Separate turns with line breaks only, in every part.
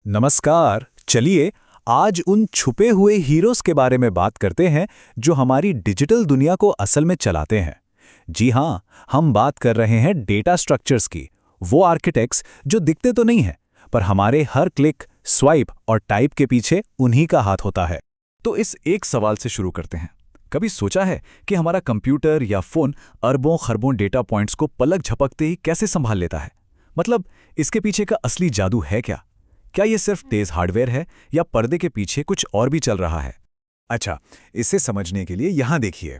नमस्कार। चलिए आज उन छुपे हुए हीरोज के बारे में बात करते हैं जो हमारी डिजिटल दुनिया को असल में चलाते हैं। जी हाँ, हम बात कर रहे हैं डेटा स्ट्रक्चर्स की। वो आर्किटेक्ट्स जो दिखते तो नहीं हैं, पर हमारे हर क्लिक, स्वाइप और टाइप के पीछे उन्हीं का हाथ होता है।
तो इस एक सवाल से शुरू करते हैं। कभी सोचा है कि हमारा कंप्यूटर या फोन अरबों खरबों डेटा पॉइंट्स को पलक झपकते ही कैसे संभाल लेता है? मतलब इसके पीछे का असली जादू है क्या? क्या ये सिर्फ तेज हार्डवेयर है या पर्दे के पीछे कुछ और भी चल रहा है? अच्छा, इसे समझने के लिए यहां देखिए।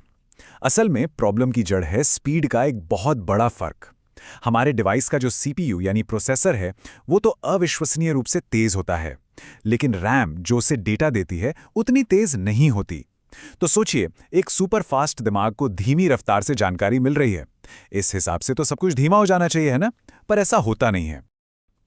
असल में प्रॉब्लम की जड़ है स्पीड का एक बहुत बड़ा फर्क। हमारे डिवाइस का जो सीपीयू यानी प्रोसेसर है, वो तो अविश्वसनीय रूप से तेज होता है, लेकिन रैम जो उसे डेटा देती है उतनी तेज नहीं होती। तो सोचिए, एक सुपर फास्ट दिमाग को धीमी रफ्तार से जानकारी मिल रही है। इस हिसाब से तो सब कुछ धीमा हो जाना चाहिए, है ना? पर ऐसा होता नहीं है।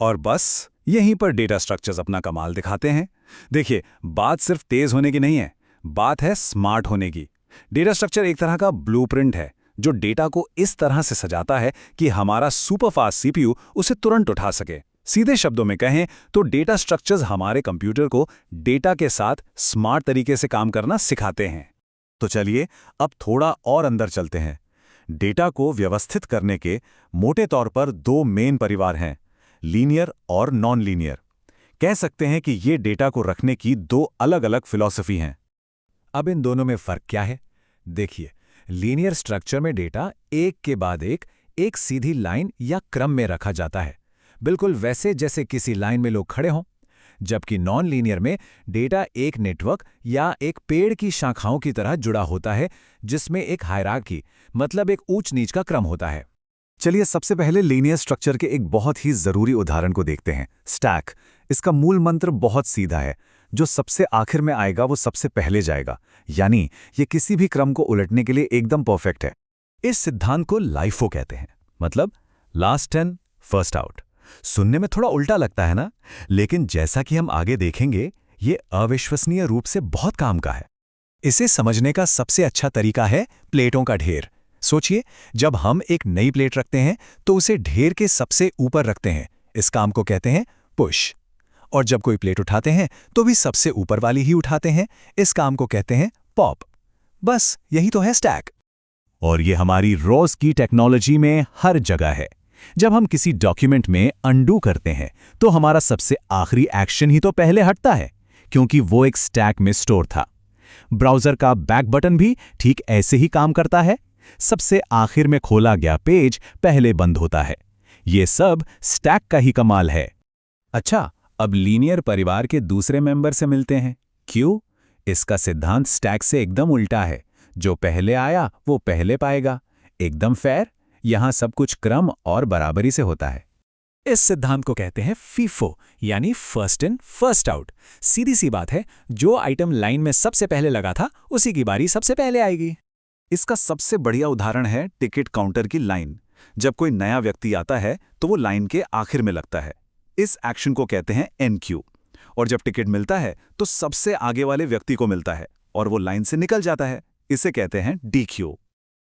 और बस यहीं पर डेटा स्ट्रक्चर्स अपना कमाल दिखाते हैं। देखिए, बात सिर्फ तेज होने की नहीं है, बात है स्मार्ट होने की। डेटा स्ट्रक्चर एक तरह का ब्लूप्रिंट है जो डेटा को इस तरह से सजाता है कि हमारा सुपरफास्ट सीपीयू उसे तुरंत उठा सके। सीधे शब्दों में कहें तो डेटा स्ट्रक्चर्स हमारे कंप्यूटर को डेटा के साथ स्मार्ट तरीके से काम करना सिखाते हैं। तो चलिए अब थोड़ा और अंदर चलते हैं। डेटा को व्यवस्थित करने के मोटे तौर पर दो मेन परिवार हैं, लीनियर और नॉन लीनियर। कह सकते हैं कि ये डेटा को रखने की दो अलग अलग फिलॉसफी हैं।
अब इन दोनों में फर्क क्या है? देखिए, लीनियर स्ट्रक्चर में डेटा एक के बाद एक सीधी लाइन या क्रम में रखा जाता है, बिल्कुल वैसे जैसे किसी लाइन में लोग खड़े हों। जबकि नॉन लीनियर में डेटा एक नेटवर्क या एक पेड़ की शाखाओं की तरह जुड़ा होता है, जिसमें एक हायरार्की मतलब एक ऊंच नीच का क्रम होता है।
चलिए सबसे पहले लीनियर स्ट्रक्चर के एक बहुत ही जरूरी उदाहरण को देखते हैं, स्टैक। इसका मूल मंत्र बहुत सीधा है, जो सबसे आखिर में आएगा वो सबसे पहले जाएगा। यानी ये किसी भी क्रम को उलटने के लिए एकदम परफेक्ट है। इस सिद्धांत को लाइफो कहते हैं, मतलब लास्ट इन फर्स्ट आउट। सुनने में थोड़ा उल्टा लगता है ना, लेकिन जैसा कि हम आगे देखेंगे, ये अविश्वसनीय रूप से बहुत काम का है।
इसे समझने का सबसे अच्छा तरीका है प्लेटों का ढेर। सोचिए, जब हम एक नई प्लेट रखते हैं तो उसे ढेर के सबसे ऊपर रखते हैं। इस काम को कहते हैं पुश। और जब कोई प्लेट उठाते हैं तो भी सबसे ऊपर वाली ही उठाते हैं। इस काम को कहते हैं पॉप। बस यही तो है स्टैक।
और ये हमारी रोज की टेक्नोलॉजी में हर जगह है। जब हम किसी डॉक्यूमेंट में अंडू करते हैं तो हमारा सबसे आखिरी एक्शन ही तो पहले हटता है, क्योंकि वो एक स्टैक में स्टोर था। ब्राउज़र का बैक बटन भी ठीक ऐसे ही काम करता है। सबसे आखिर में खोला गया पेज पहले बंद होता है। ये सब स्टैक का ही कमाल है।
अच्छा, अब लीनियर परिवार के दूसरे मेंबर से मिलते हैं। क्यों? इसका सिद्धांत स्टैक से एकदम उल्टा है। जो पहले आया वो पहले पाएगा। एकदम फेयर। यहां सब कुछ क्रम और बराबरी से होता है।
इस सिद्धांत को कहते हैं फीफो, यानी फर्स्ट इन फर्स्ट आउट। सीधी सी बात है, जो आइटम लाइन में सबसे पहले लगा था उसी की बारी सबसे पहले आएगी।
इसका सबसे बढ़िया उदाहरण है टिकट काउंटर की लाइन। जब कोई नया व्यक्ति आता है तो वो लाइन के आखिर में लगता है। इस एक्शन को कहते हैं एनक्यू। और जब टिकट मिलता है तो सबसे आगे वाले व्यक्ति को मिलता है और वो लाइन से निकल जाता है। इसे कहते हैं डीक्यू।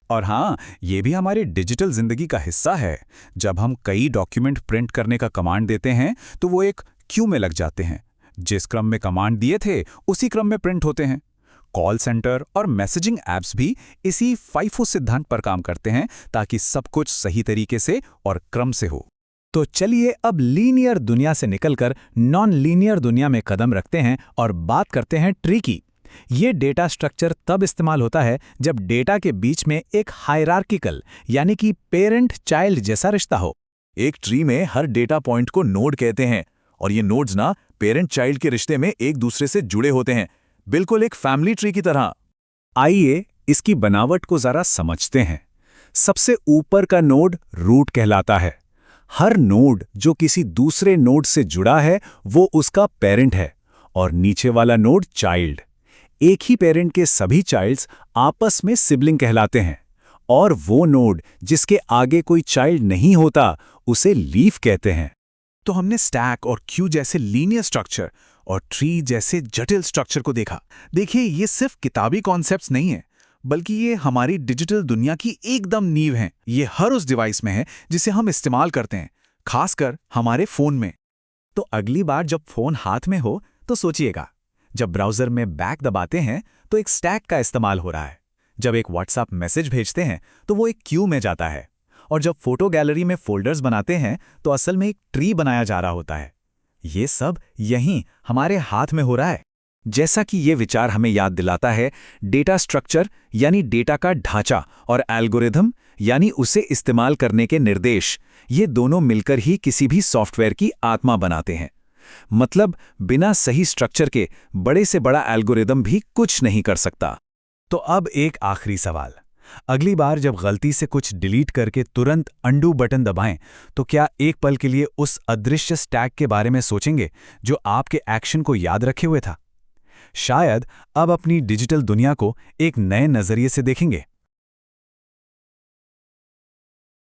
और हाँ, ये भी हमारी डिजिटल जिंदगी का हिस्सा है। जब हम कई डॉक्यूमेंट प्रिंट करने का कमांड देते हैं तो वो एक क्यू में लग जाते हैं। जिस क्रम में कमांड दिए थे उसी क्रम में प्रिंट होते हैं। कॉल सेंटर और मैसेजिंग ऐप्स भी इसी फाइफो सिद्धांत पर काम करते हैं, ताकि सब कुछ सही तरीके से और क्रम से हो। तो चलिए अब लीनियर दुनिया से निकलकर नॉन लीनियर दुनिया में कदम रखते हैं और बात करते हैं ट्री की। ये डेटा स्ट्रक्चर तब इस्तेमाल होता है जब डेटा के बीच में एक हायरार्किकल यानी कि पेरेंट चाइल्ड जैसा रिश्ता हो।
एक ट्री में हर डेटा पॉइंट को नोड कहते हैं, और ये नोड्स ना पेरेंट चाइल्ड के रिश्ते में एक दूसरे से जुड़े होते हैं, बिल्कुल एक फैमिली ट्री की तरह।
आइए इसकी बनावट को जरा समझते हैं। सबसे ऊपर का नोड रूट कहलाता है। हर नोड जो किसी दूसरे नोड से जुड़ा है वो उसका पेरेंट है, और नीचे वाला नोड चाइल्ड। एक ही पेरेंट के सभी चाइल्ड्स आपस में सिबलिंग कहलाते हैं। और वो नोड जिसके आगे कोई चाइल्ड नहीं होता उसे लीफ कहते हैं।
तो हमने स्टैक और क्यू जैसे लीनियर स्ट्रक्चर और ट्री जैसे जटिल स्ट्रक्चर को देखा। देखिए, ये सिर्फ किताबी कॉन्सेप्ट्स नहीं है, बल्कि ये हमारी डिजिटल दुनिया की एकदम नींव हैं। ये हर उस डिवाइस में है जिसे हम इस्तेमाल करते हैं, खासकर हमारे फोन में।
तो अगली बार जब फोन हाथ में हो तो सोचिएगा, जब ब्राउज़र में बैक दबाते हैं तो एक स्टैक का इस्तेमाल हो रहा है, जब एक व्हाट्सएप मैसेज भेजते हैं तो वो एक क्यू में जाता है, और जब फोटो गैलरी में फोल्डर्स बनाते हैं तो असल में एक ट्री बनाया जा रहा होता है। ये सब यहीं हमारे हाथ में हो रहा है। जैसा कि ये विचार हमें याद दिलाता है, डेटा स्ट्रक्चर यानी डेटा का ढांचा और एल्गोरिथम यानी उसे इस्तेमाल करने के निर्देश, ये दोनों मिलकर ही किसी भी सॉफ्टवेयर की आत्मा बनाते हैं। मतलब बिना सही स्ट्रक्चर के बड़े से बड़ा एल्गोरिथम भी कुछ नहीं कर सकता।
तो अब एक आखिरी सवाल, अगली बार जब गलती से कुछ डिलीट करके तुरंत अंडू बटन दबाएं तो क्या एक पल के लिए उस अदृश्य स्टैक के बारे में सोचेंगे जो आपके एक्शन को याद रखे हुए था? शायद अब अपनी डिजिटल दुनिया को एक नए नजरिए से देखेंगे।